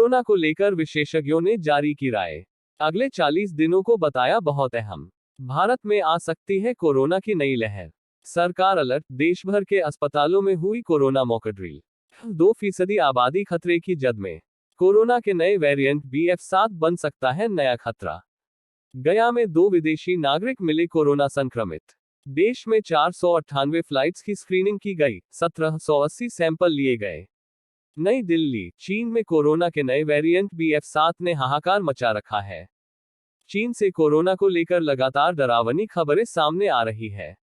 Corona को लेकर विशेषज्ञों ने जारी की राय। अगले 40 दिनों को बताया बहुत अहम। भारत में आ सकती है कोरोना की नई लहर। सरकार अलर्ट, देश भर के अस्पतालों में हुई कोरोना मॉक ड्रिल। 2% आबादी खतरे की जद में। कोरोना के नए वेरिएंट BF7 बन सकता है नया खतरा। गया में 2 विदेशी नागरिक मिले कोरोना संक्रमित। देश में 498 फ्लाइट्स की स्क्रीनिंग की गई, 1780 सैंपल लिए गए। नई दिल्ली, चीन में कोरोना के नए वेरिएंट BF7 ने हाहाकार मचा रखा है। चीन से कोरोना को लेकर लगातार डरावनी खबरें सामने आ रही है।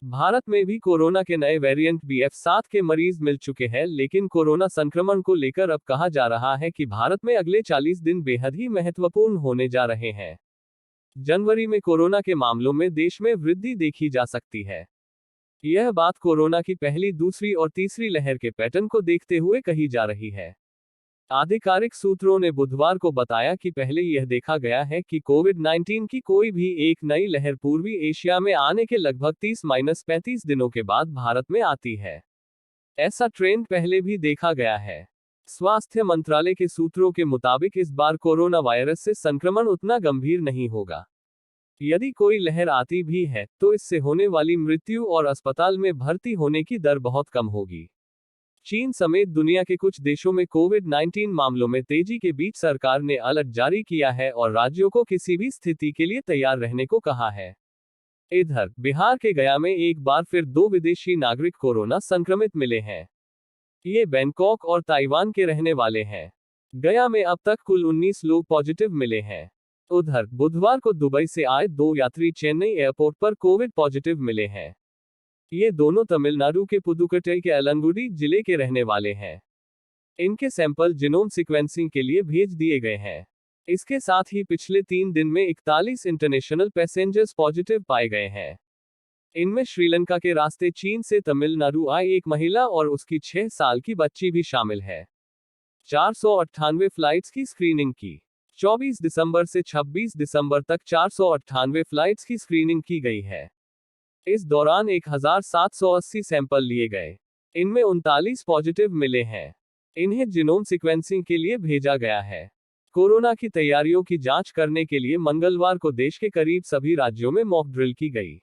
भारत में भी कोरोना के नए वेरिएंट BF7 के मरीज मिल चुके हैं, लेकिन कोरोना संक्रमण को लेकर अब कहा जा रहा है कि भारत में अगले 40 दिन बेहद ही महत्वपूर्ण होने जा रहे हैं। जनवरी में कोरोना के मामलों में देश में वृद्धि देखी जा सकती है। यह बात कोरोना की पहली, दूसरी और तीसरी लहर के पैटर्न को देखते हुए कही जा रही है। आधिकारिक सूत्रों ने बुधवार को बताया कि पहले यह देखा गया है कि कोविड-19 की कोई भी एक नई लहर पूर्वी एशिया में आने के लगभग 30-35 दिनों के बाद भारत में आती है। ऐसा ट्रेंड पहले भी देखा गया है। स्वास्थ्य मंत्रालय के सूत्रों के मुताबिक इस बार कोरोना वायरस से संक्रमण उतना गंभीर नहीं होगा। यदि कोई लहर आती भी है, तो इससे होने वाली मृत्यु और अस्पताल में भर्ती होने की दर बहुत कम होगी। चीन समेत दुनिया के कुछ देशों में कोविड-19 मामलों में तेजी के बीच सरकार ने अलर्ट जारी किया है और राज्यों को किसी भी स्थिति के लिए तैयार रहने को कहा है। इधर, बिहार के गया में एक बार फिर 2 विदेशी नागरिक कोरोना संक्रमित मिले हैं। ये बैंकॉक और ताइवान के रहने वाले हैं। गया में अब तक कुल 19 लोग पॉजिटिव मिले हैं। उधर, बुधवार को दुबई से आए 2 यात्री चेन्नई एयरपोर्ट पर कोविड पॉजिटिव मिले हैं। ये दोनों तमिलनाडु के पुदुकोट्टई के अलंगुडी जिले के रहने वाले हैं। इनके सैंपल जीनोम सीक्वेंसिंग के लिए भेज दिए गए हैं। इसके साथ ही पिछले 3 दिन में 41 इंटरनेशनल पैसेंजर्स पॉजिटिव पाए गए हैं। इनमें श्रीलंका के रास्ते चीन से तमिलनाडु आई एक महिला और उसकी 6 साल की बच्ची भी शामिल है। 498 फ्लाइट्स की स्क्रीनिंग की। 24 दिसंबर से 26 दिसंबर तक 498 फ्लाइट्स की स्क्रीनिंग की गई है। इस दौरान 1780 सैंपल लिए गए। इनमें 39 पॉजिटिव मिले हैं। इन्हें जीनोम सीक्वेंसिंग के लिए भेजा गया है। कोरोना की तैयारियों की जांच करने के लिए मंगलवार को देश के करीब सभी राज्यों में मॉक ड्रिल की गई।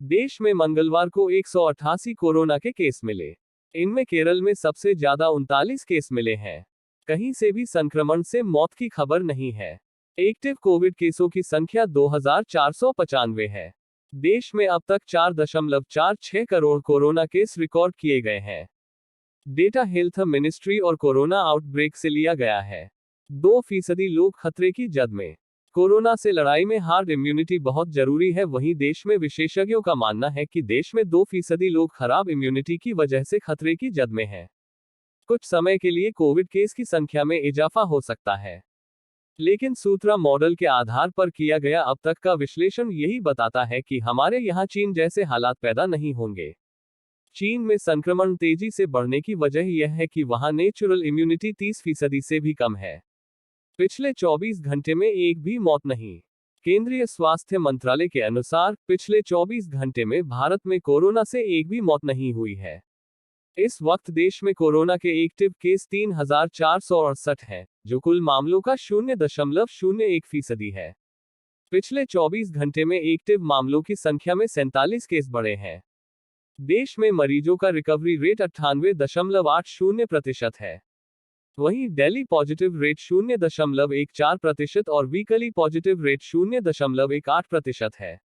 देश में मंगलवार को 188 कोरोना के केस मिले। इनमें केरल में सबसे ज्यादा 39 केस मिले हैं। कहीं से भी संक्रमण से मौत की खबर नहीं है। एक्टिव कोविड केसों की संख्या 2495 है। देश में अब तक 4.46 करोड़ कोरोना केस रिकॉर्ड किए गए हैं। डेटा हेल्थ मिनिस्ट्री और कोरोना आउटब्रेक से लिया गया है। 2% लोग खतरे की जद में। कोरोना से लड़ाई में हार्ड इम्यूनिटी बहुत जरूरी है। वहीं देश में विशेषज्ञों का मानना है कि देश में 2% लोग खराब इम्यूनिटी की वजह से खतरे की जद में हैं। कुछ समय के लिए कोविड केस की संख्या में इजाफा हो सकता है, लेकिन सूत्रा मॉडल के आधार पर किया गया अब तक का विश्लेषण यही बताता है कि हमारे यहाँ चीन जैसे हालात पैदा नहीं होंगे। चीन में संक्रमण तेजी से बढ़ने की वजह यह है कि वहां नेचुरल इम्यूनिटी 30% से भी कम है। पिछले 24 घंटे में एक भी मौत नहीं। केंद्रीय स्वास्थ्य मंत्रालय के अनुसार पिछले 24 घंटे में भारत में कोरोना से एक भी मौत नहीं हुई है। इस वक्त देश में कोरोना के एक्टिव केस 3468 हैं, जो कुल मामलों का 0.01% है। पिछले 24 घंटे में एक्टिव मामलों की संख्या में 47 केस बढ़े हैं। देश में मरीजों का रिकवरी रेट 98.80% है। वहीं डेली पॉजिटिव रेट 0.14% और वीकली पॉजिटिव रेट 0.18% है।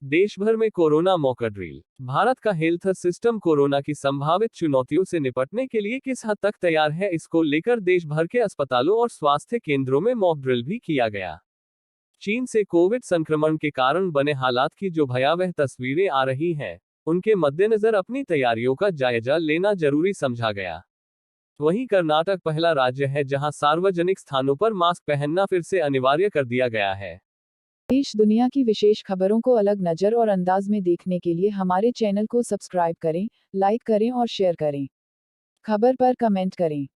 देश भर में कोरोना मॉक ड्रिल। भारत का हेल्थ सिस्टम कोरोना की संभावित चुनौतियों से निपटने के लिए किस हद तक तैयार है, इसको लेकर देश भर के अस्पतालों और स्वास्थ्य केंद्रों में मॉक ड्रिल भी किया गया। चीन से कोविड संक्रमण के कारण बने हालात की जो भयावह तस्वीरें आ रही हैं, उनके मद्देनजर अपनी तैयारियों का जायजा लेना जरूरी समझा गया। वहीं कर्नाटक पहला राज्य है जहां सार्वजनिक स्थानों पर मास्क पहनना फिर से अनिवार्य कर दिया गया है। देश दुनिया की विशेष खबरों को अलग नज़र और अंदाज में देखने के लिए हमारे चैनल को सब्सक्राइब करें, लाइक करें और शेयर करें। खबर पर कमेंट करें।